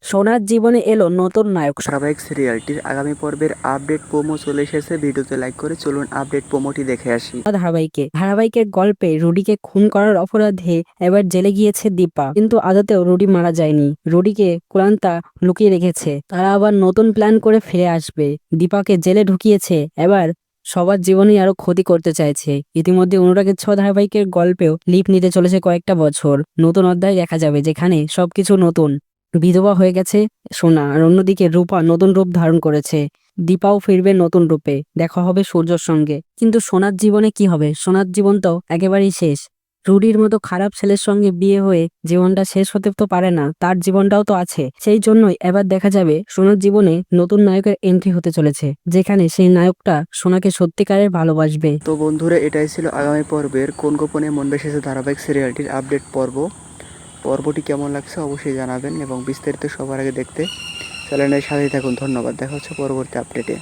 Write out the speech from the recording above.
সোনার জীবনে এলো নতুন নায়ক। ধারাবাহিক সিরিয়ালটির আগামী পর্বের আপডেট প্রোমো চলে এসেছে। ভিডিওতে লাইক করে চলুন আপডেট প্রোমোটি দেখে আসি। ধারাবাহিকের গল্পে রুডিকে খুন করার অপরাধে এবার জেলে গিয়েছে দীপা, কিন্তু আদতেও রুডি মারা যায়নি। রুডিকে কুলান্তা লুকিয়ে রেখেছে, তারা আবার নতুন প্ল্যান করে ফিরে আসবে। দীপাকে জেলে ঢুকিয়েছে, এবার সবার জীবনেই আরো ক্ষতি করতে চাইছে। ইতিমধ্যে অনুরাগের ছোঁয়া ধারাবাহিকের গল্পেও লিপ নিতে চলেছে কয়েকটা বছর। নতুন অধ্যায় দেখা যাবে, যেখানে সবকিছু নতুন। বিধবা হয়ে গেছে সোনা, আর অন্যদিকে রূপা নতুন রূপ ধারণ করেছে। দীপাও ফিরবে নতুন রূপে, দেখা হবে সূর্যর সঙ্গে। কিন্তু সোনার জীবনে কি হবে? সোনার জীবন তো একেবারেই শেষ। রুডির মতো খারাপ ছেলের সঙ্গে বিয়ে হয়ে জীবনটা শেষ হতে তো পারে না, তার জীবনটাও তো আছে। সেই জন্যই এবার দেখা যাবে সোনার জীবনে নতুন নায়কের এন্ট্রি হতে চলেছে, যেখানে সেই নায়কটা সোনাকে সত্যিকারের ভালোবাসবে। তো বন্ধুরা, এটাই ছিল আগামী পর্বের কোন গোপনে মন বেসেছে ধারাবাহিক সিরিয়ালটির আপডেট পর্বটি কেমন লাগছে অবশ্যই জানাবেন এবং বিস্তারিত সবার আগে দেখতে চ্যানেলের সাথেই থাকুন। ধন্যবাদ, দেখা হচ্ছে পরবর্তী আপডেটে।